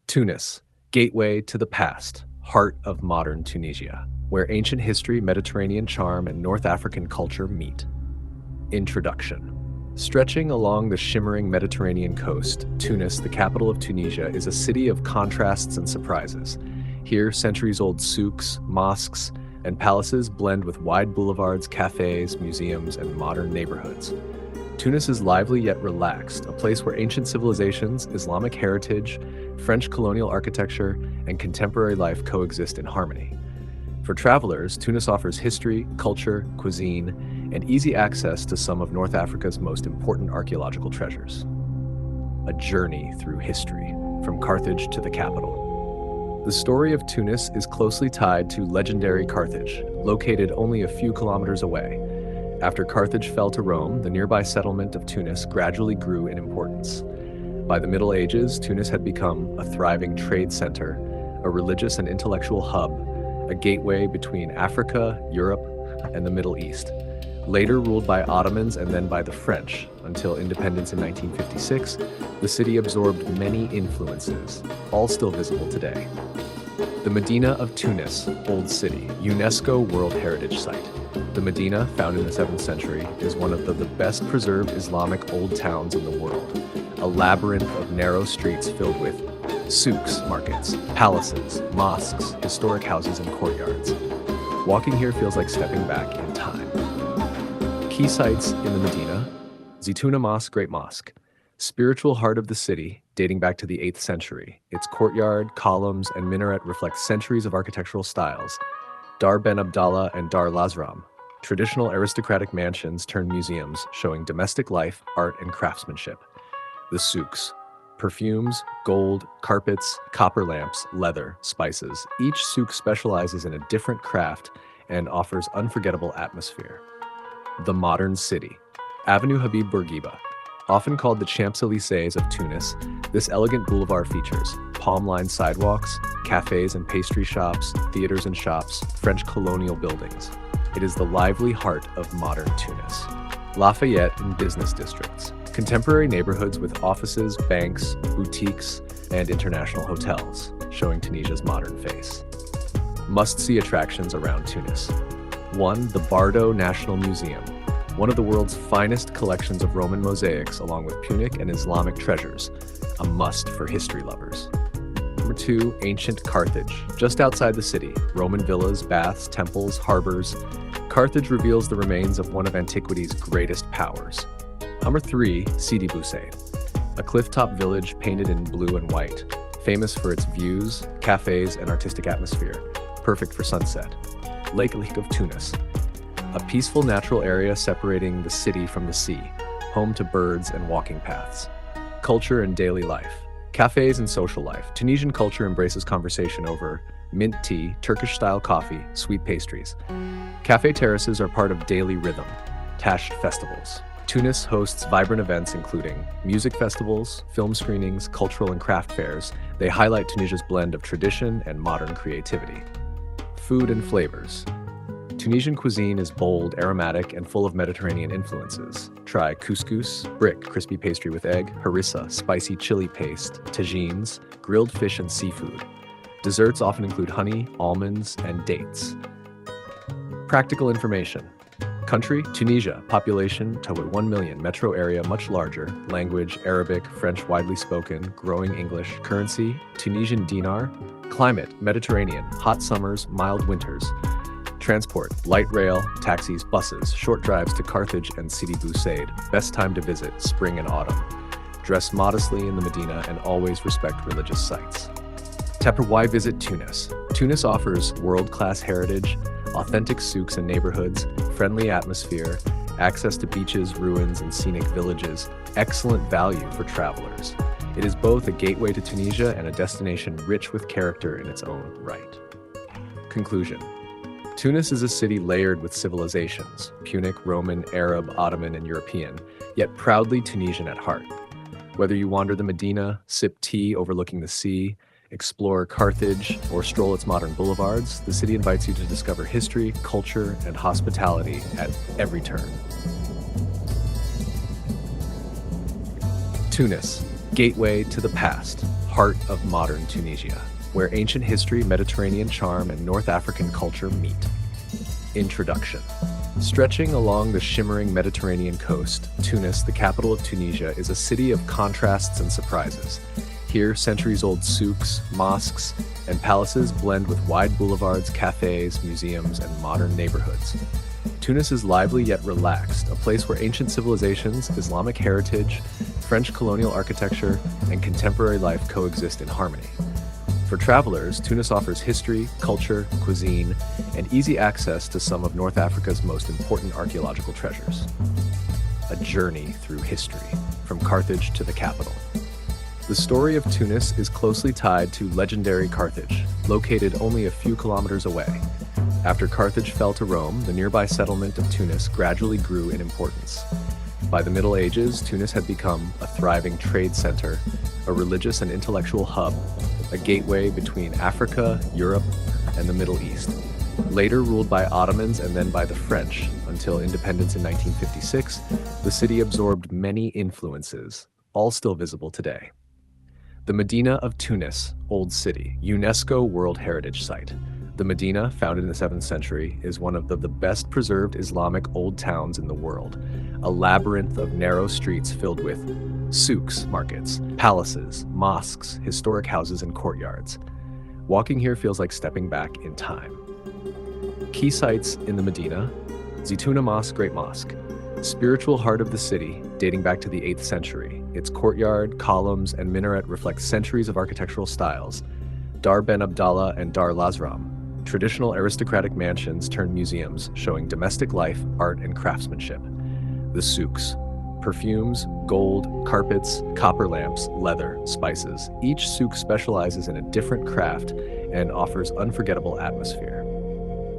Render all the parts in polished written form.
Tunis, gateway to the past, heart of modern Tunisia, where ancient history, Mediterranean charm, and North African culture meet. Introduction. Stretching along the shimmering Mediterranean coast, Tunis, the capital of Tunisia, is a city of contrasts and surprises. Here, centuries-old souks, mosques, and palaces blend with wide boulevards, cafes, museums, and modern neighborhoods. Tunis is lively yet relaxed, a place where ancient civilizations, Islamic heritage, French colonial architecture, and contemporary life coexist in harmony. For travelers, Tunis offers history, culture, cuisine, and easy access to some of North Africa's most important archaeological treasures. A journey through history, from Carthage to the capital. The story of Tunis is closely tied to legendary Carthage, located only a few kilometers away. After Carthage fell to Rome, the nearby settlement of Tunis gradually grew in importance. By the Middle Ages, Tunis had become a thriving trade center, a religious and intellectual hub, a gateway between Africa, Europe, and the Middle East. Later ruled by Ottomans and then by the French, until independence in 1956, the city absorbed many influences, all still visible today. The Medina of Tunis, Old City, UNESCO World Heritage Site. The Medina, found in the 7th century, is one of the best preserved Islamic old towns in the world, a labyrinth of narrow streets filled with souks, markets, palaces, mosques, historic houses, and courtyards. Walking here feels like stepping back in time. Key sites in the Medina: Zitouna Mosque, Great Mosque, spiritual heart of the city, dating back to the 8th century. Its courtyard, columns, and minaret reflect centuries of architectural styles. Dar Ben Abdallah and Dar Lazram, traditional aristocratic mansions turned museums showing domestic life, art, and craftsmanship. The souks: perfumes, gold, carpets, copper lamps, leather, spices. Each souk specializes in a different craft and offers unforgettable atmosphere. The modern city: Avenue Habib Bourguiba. Often called the Champs-Élysées of Tunis, this elegant boulevard features palm-lined sidewalks, cafes and pastry shops, theaters and shops, French colonial buildings. It is the lively heart of modern Tunis. Lafayette and business districts: contemporary neighborhoods with offices, banks, boutiques, and international hotels, showing Tunisia's modern face. Must-see attractions around Tunis. 1. The Bardo National Museum, one of the world's finest collections of Roman mosaics along with Punic and Islamic treasures, a must for history lovers. Number 2, ancient Carthage, just outside the city, Roman villas, baths, temples, harbors. Carthage reveals the remains of one of antiquity's greatest powers. Number 3, Sidi Bou Said, a cliff-top village painted in blue and white, famous for its views, cafes, and artistic atmosphere, perfect for sunset. Lake of Tunis, a peaceful natural area separating the city from the sea, home to birds and walking paths. Culture and daily life. Cafes and social life. Tunisian culture embraces conversation over mint tea, Turkish-style coffee, sweet pastries. Cafe terraces are part of daily rhythm. Tash festivals. Tunis hosts vibrant events including music festivals, film screenings, cultural and craft fairs. They highlight Tunisia's blend of tradition and modern creativity. Food and flavors. Tunisian cuisine is bold, aromatic, and full of Mediterranean influences. Try couscous, brick, crispy pastry with egg, harissa, spicy chili paste, tagines, grilled fish and seafood. Desserts often include honey, almonds, and dates. Practical information. Country: Tunisia. Population: toward 1 million. Metro area: much larger. Language: Arabic, French widely spoken, growing English. Currency: Tunisian dinar. Climate: Mediterranean. Hot summers, mild winters. Transport: light rail, taxis, buses. Short drives to Carthage and Sidi Bou Said. Best time to visit: spring and autumn. Dress modestly in the Medina and always respect religious sites. Why visit Tunis? Tunis offers world-class heritage, authentic souks and neighborhoods, friendly atmosphere, access to beaches, ruins, and scenic villages, excellent value for travelers. It is both a gateway to Tunisia and a destination rich with character in its own right. Conclusion. Tunis is a city layered with civilizations: Punic, Roman, Arab, Ottoman, and European, yet proudly Tunisian at heart. Whether you wander the Medina, sip tea overlooking the sea, explore Carthage, or stroll its modern boulevards, the city invites you to discover history, culture, and hospitality at every turn. Tunis, gateway to the past, heart of modern Tunisia, where ancient history, Mediterranean charm, and North African culture meet. Introduction. Stretching along the shimmering Mediterranean coast, Tunis, the capital of Tunisia, is a city of contrasts and surprises. Here, centuries-old souks, mosques, and palaces blend with wide boulevards, cafes, museums, and modern neighborhoods. Tunis is lively yet relaxed, a place where ancient civilizations, Islamic heritage, French colonial architecture, and contemporary life coexist in harmony. For travelers, Tunis offers history, culture, cuisine, and easy access to some of North Africa's most important archaeological treasures. A journey through history, from Carthage to the capital. The story of Tunis is closely tied to legendary Carthage, located only a few kilometers away. After Carthage fell to Rome, the nearby settlement of Tunis gradually grew in importance. By the Middle Ages, Tunis had become a thriving trade center, a religious and intellectual hub, a gateway between Africa, Europe, and the Middle East. Later ruled by Ottomans and then by the French, until independence in 1956, the city absorbed many influences, all still visible today. The Medina of Tunis, Old City, UNESCO World Heritage Site. The Medina, founded in the 7th century, is one of the best preserved Islamic old towns in the world, a labyrinth of narrow streets filled with souks, markets, palaces, mosques, historic houses, and courtyards. Walking here feels like stepping back in time. Key sites in the Medina: Zitouna Mosque, Great Mosque, spiritual heart of the city, dating back to the 8th century. Its courtyard, columns, and minaret reflect centuries of architectural styles. Dar Ben Abdallah and Dar Lazram, traditional aristocratic mansions turned museums showing domestic life, art, and craftsmanship. The souks: perfumes, gold, carpets, copper lamps, leather, spices. Each souk specializes in a different craft and offers unforgettable atmosphere.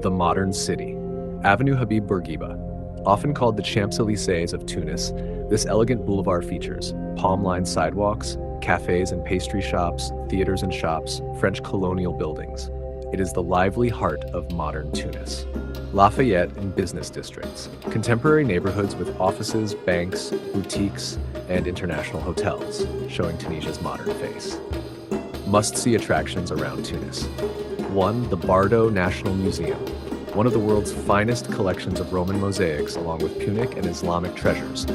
The modern city: Avenue Habib Bourguiba. Often called the Champs-Élysées of Tunis, this elegant boulevard features palm-lined sidewalks, cafes and pastry shops, theaters and shops, French colonial buildings. It is the lively heart of modern Tunis. Lafayette and business districts, contemporary neighborhoods with offices, banks, boutiques, and international hotels, showing Tunisia's modern face. Must-see attractions around Tunis. 1. The Bardo National Museum, one of the world's finest collections of Roman mosaics along with Punic and Islamic treasures,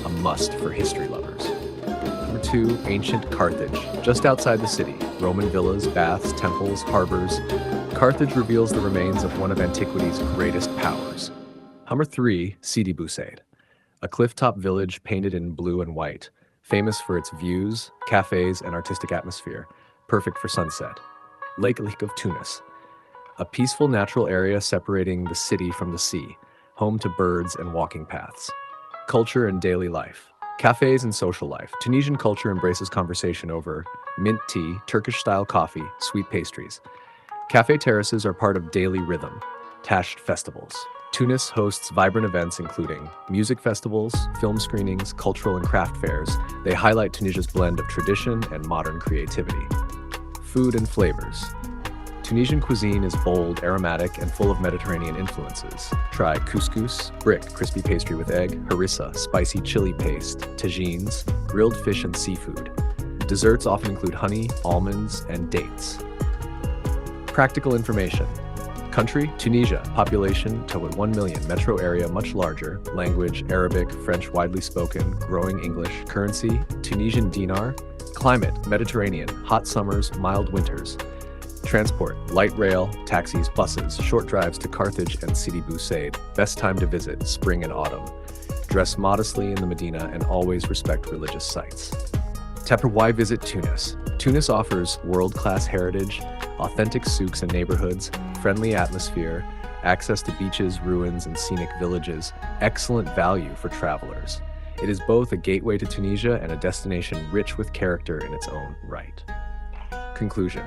a must for history lovers. Number 2, ancient Carthage, just outside the city. Roman villas, baths, temples, harbors. Carthage reveals the remains of one of antiquity's greatest powers. Number 3, Sidi Bou Said, a cliff-top village painted in blue and white, famous for its views, cafes, and artistic atmosphere, perfect for sunset. Lake of Tunis, a peaceful natural area separating the city from the sea, home to birds and walking paths. Culture and daily life. Cafes and social life. Tunisian culture embraces conversation over mint tea, Turkish-style coffee, sweet pastries. Cafe terraces are part of daily rhythm. Tasht festivals. Tunis hosts vibrant events including music festivals, film screenings, cultural and craft fairs. They highlight Tunisia's blend of tradition and modern creativity. Food and flavors. Tunisian cuisine is bold, aromatic, and full of Mediterranean influences. Try couscous, brick, crispy pastry with egg, harissa, spicy chili paste, tagines, grilled fish and seafood. Desserts often include honey, almonds, and dates. Practical information. Country: Tunisia. Population: 1 million. Metro area: much larger. Language: Arabic, French widely spoken, growing English. Currency: Tunisian dinar. Climate: Mediterranean. Hot summers, mild winters. Transport: light rail, taxis, buses, short drives to Carthage and Sidi Bou Said. Best time to visit: spring and autumn. Dress modestly in the Medina and always respect religious sites. Why visit Tunis? Tunis offers world-class heritage, authentic souks and neighborhoods, friendly atmosphere, access to beaches, ruins, and scenic villages, excellent value for travelers. It is both a gateway to Tunisia and a destination rich with character in its own right. Conclusion.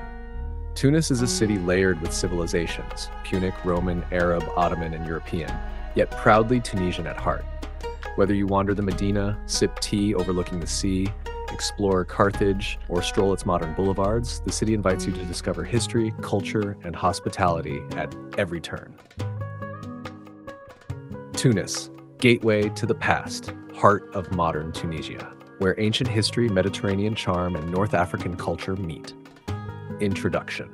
Tunis is a city layered with civilizations: Punic, Roman, Arab, Ottoman, and European, yet proudly Tunisian at heart. Whether you wander the Medina, sip tea overlooking the sea, explore Carthage, or stroll its modern boulevards, the city invites you to discover history, culture, and hospitality at every turn. Tunis, gateway to the past, heart of modern Tunisia. where ancient history, Mediterranean charm, and North African culture meet. Introduction.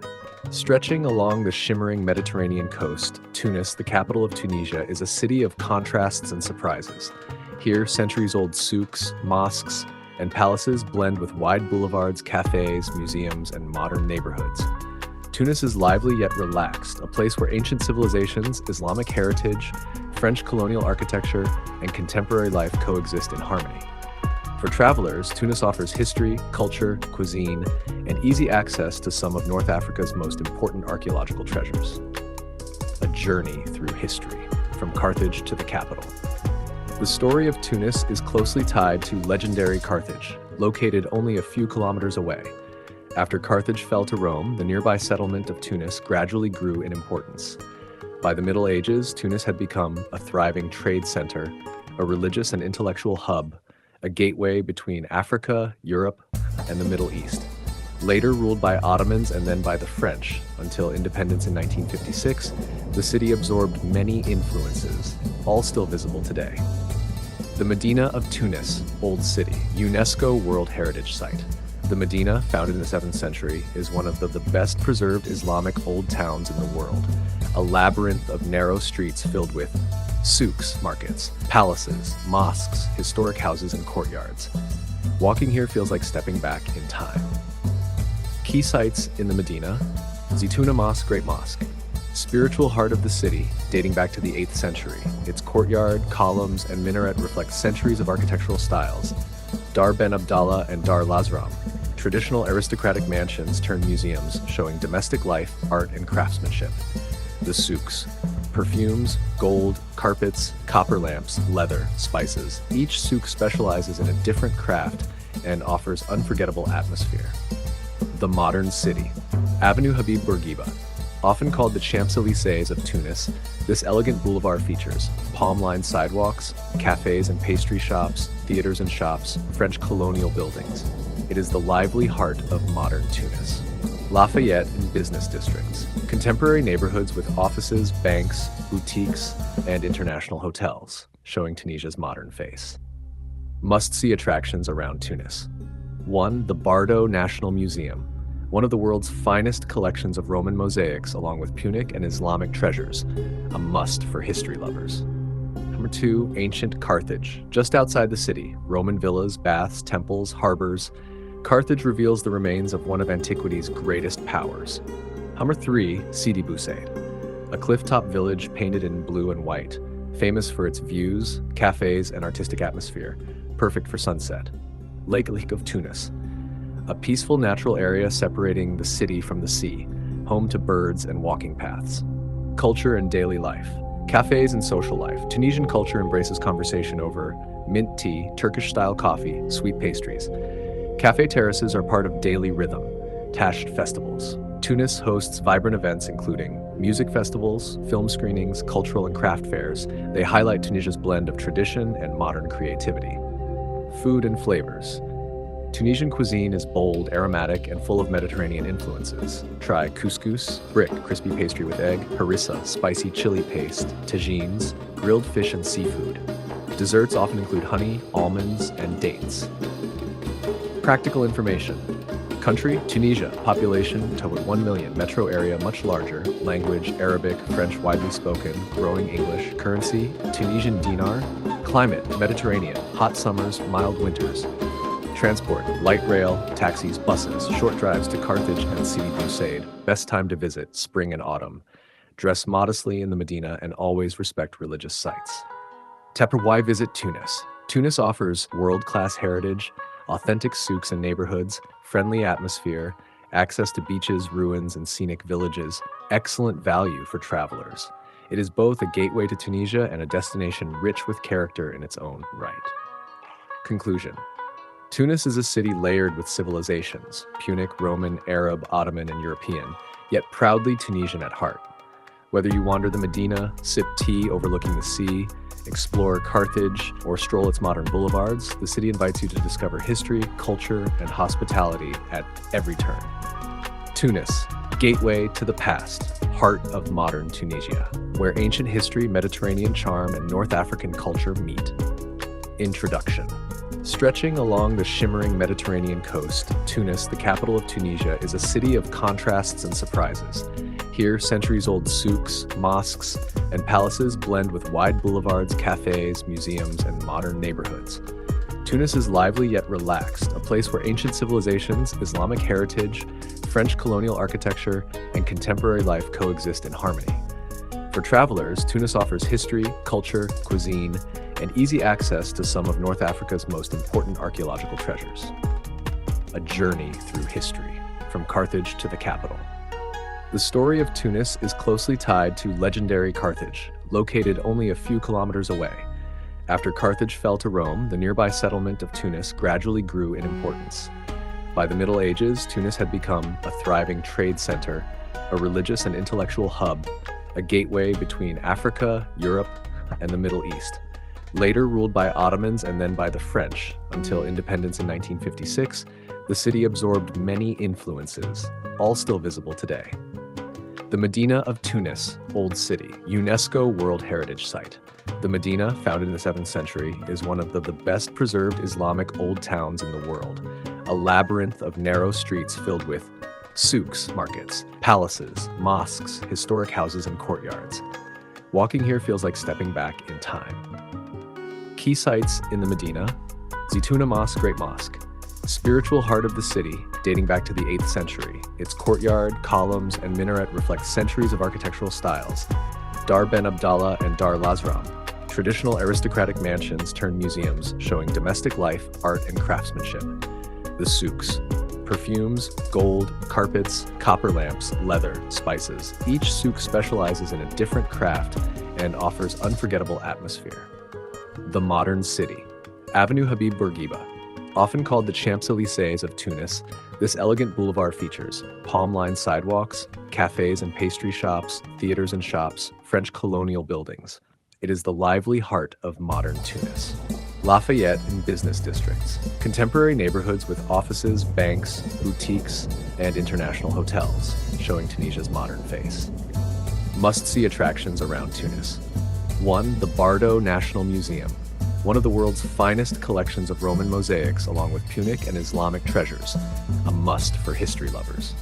Stretching along the shimmering Mediterranean coast, Tunis, the capital of Tunisia, is a city of contrasts and surprises. Here, centuries-old souks, mosques, and palaces blend with wide boulevards, cafes, museums, and modern neighborhoods. Tunis is lively yet relaxed, a place where ancient civilizations, Islamic heritage, French colonial architecture, and contemporary life coexist in harmony. For travelers, Tunis offers history, culture, cuisine, and easy access to some of North Africa's most important archaeological treasures. A journey through history, from Carthage to the capital. The story of Tunis is closely tied to legendary Carthage, located only a few kilometers away. After Carthage fell to Rome, the nearby settlement of Tunis gradually grew in importance. By the Middle Ages, Tunis had become a thriving trade center, a religious and intellectual hub, a gateway between Africa, Europe, and the Middle East. Later ruled by Ottomans and then by the French, until independence in 1956, the city absorbed many influences, all still visible today. The Medina of Tunis, Old City, UNESCO World Heritage Site. The Medina, founded in the 7th century, is one of the best preserved Islamic old towns in the world, a labyrinth of narrow streets filled with souks, markets, palaces, mosques, historic houses, and courtyards. Walking here feels like stepping back in time. Key sites in the Medina: Zitouna Mosque, Great Mosque, spiritual heart of the city, dating back to the 8th century. Its courtyard, columns, and minaret reflect centuries of architectural styles. Dar Ben Abdallah and Dar Lazram, traditional aristocratic mansions turned museums showing domestic life, art, and craftsmanship. The souks: perfumes, gold, carpets, copper lamps, leather, spices. Each souk specializes in a different craft and offers unforgettable atmosphere. The modern city: Avenue Habib Bourguiba. Often called the Champs-Élysées of Tunis, this elegant boulevard features palm-lined sidewalks, cafes and pastry shops, theaters and shops, French colonial buildings. It is the lively heart of modern Tunis. Lafayette and business districts, contemporary neighborhoods with offices, banks, boutiques, and international hotels, showing Tunisia's modern face. Must-see attractions around Tunis. 1. The Bardo National Museum, one of the world's finest collections of Roman mosaics along with Punic and Islamic treasures, a must for history lovers. Number 2. Ancient Carthage, just outside the city, Roman villas, baths, temples, harbors. Carthage reveals the remains of one of antiquity's greatest powers. Number 3. Sidi Bou Said, a cliff-top village painted in blue and white, famous for its views, cafes, and artistic atmosphere, perfect for sunset. Lake of Tunis, a peaceful natural area separating the city from the sea, home to birds and walking paths. Culture and daily life, cafes and social life. Tunisian culture embraces conversation over mint tea, Turkish-style coffee, sweet pastries. Cafe terraces are part of daily rhythm, Tasht festivals. Tunis hosts vibrant events including music festivals, film screenings, cultural and craft fairs. They highlight Tunisia's blend of tradition and modern creativity. Food and flavors. Tunisian cuisine is bold, aromatic, and full of Mediterranean influences. Try couscous, brick, crispy pastry with egg, harissa, spicy chili paste, tagines, grilled fish and seafood. Desserts often include honey, almonds, and dates. Practical information. Country: Tunisia. Population: toward 1 million. Metro area: much larger. Language: Arabic, French widely spoken. Growing English. Currency: Tunisian dinar. Climate: Mediterranean. Hot summers, mild winters. Transport: light rail, taxis, buses. Short drives to Carthage and Sidi Bou Said. Best time to visit: spring and autumn. Dress modestly in the Medina and always respect religious sites. Why visit Tunis? Tunis offers world-class heritage, authentic souks and neighborhoods, friendly atmosphere, access to beaches, ruins, and scenic villages, excellent value for travelers. It is both a gateway to Tunisia and a destination rich with character in its own right. Conclusion. Tunis is a city layered with civilizations, Punic, Roman, Arab, Ottoman, and European, yet proudly Tunisian at heart. Whether you wander the Medina, sip tea overlooking the sea, explore Carthage, or stroll its modern boulevards, the city invites you to discover history, culture, and hospitality at every turn. Tunis, gateway to the past, heart of modern Tunisia, where ancient history, Mediterranean charm, and North African culture meet. Introduction. Stretching along the shimmering Mediterranean coast, Tunis, the capital of Tunisia, is a city of contrasts and surprises. Here, centuries-old souks, mosques, and palaces blend with wide boulevards, cafes, museums, and modern neighborhoods. Tunis is lively yet relaxed, a place where ancient civilizations, Islamic heritage, French colonial architecture, and contemporary life coexist in harmony. For travelers, Tunis offers history, culture, cuisine, and easy access to some of North Africa's most important archaeological treasures. A journey through history, from Carthage to the capital. The story of Tunis is closely tied to legendary Carthage, located only a few kilometers away. After Carthage fell to Rome, the nearby settlement of Tunis gradually grew in importance. By the Middle Ages, Tunis had become a thriving trade center, a religious and intellectual hub, a gateway between Africa, Europe, and the Middle East. Later ruled by Ottomans and then by the French, until independence in 1956, the city absorbed many influences, all still visible today. The Medina of Tunis, Old City, UNESCO World Heritage Site. The Medina, founded in the 7th century, is one of the best preserved Islamic old towns in the world, a labyrinth of narrow streets filled with souks, markets, palaces, mosques, historic houses, and courtyards. Walking here feels like stepping back in time. Key sites in the Medina: Zitouna Mosque, Great Mosque, spiritual heart of the city, dating back to the 8th century. Its courtyard, columns, and minaret reflect centuries of architectural styles. Dar Ben Abdallah and Dar Lazram, traditional aristocratic mansions turned museums showing domestic life, art, and craftsmanship. The souks: perfumes, gold, carpets, copper lamps, leather, spices. Each souk specializes in a different craft and offers unforgettable atmosphere. The modern city: Avenue Habib Bourguiba. Often called the Champs-Élysées of Tunis, this elegant boulevard features palm-lined sidewalks, cafes and pastry shops, theaters and shops, French colonial buildings. It is the lively heart of modern Tunis. Lafayette and business districts, contemporary neighborhoods with offices, banks, boutiques, and international hotels, showing Tunisia's modern face. Must-see attractions around Tunis. 1. The Bardo National Museum, one of the world's finest collections of Roman mosaics along with Punic and Islamic treasures, a must for history lovers.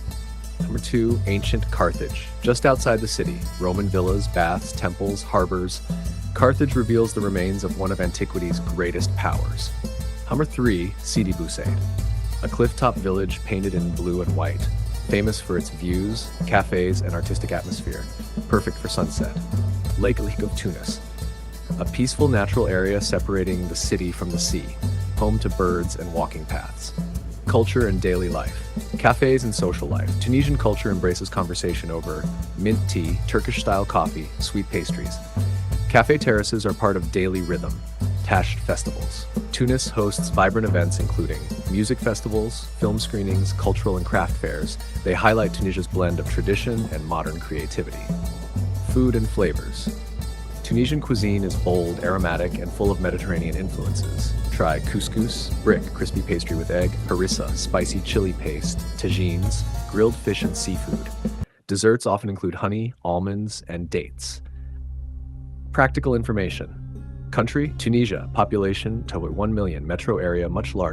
Number 2, ancient Carthage, just outside the city, Roman villas, baths, temples, harbors. Carthage reveals the remains of one of antiquity's greatest powers. Number 3, Sidi Bou Said, a clifftop village painted in blue and white, famous for its views, cafes, and artistic atmosphere, perfect for sunset. Lake of Tunis, a peaceful natural area separating the city from the sea, home to birds and walking paths. Culture and daily life. Cafes and social life. Tunisian culture embraces conversation over mint tea, Turkish-style coffee, sweet pastries. Cafe terraces are part of daily rhythm. Tasht festivals. Tunis hosts vibrant events including music festivals, film screenings, cultural and craft fairs. They highlight Tunisia's blend of tradition and modern creativity. Food and flavors. Tunisian cuisine is bold, aromatic, and full of Mediterranean influences. Try couscous, brick, crispy pastry with egg, harissa, spicy chili paste, tagines, grilled fish and seafood. Desserts often include honey, almonds, and dates. Practical information. Country: Tunisia, population to 1 million, metro area much larger.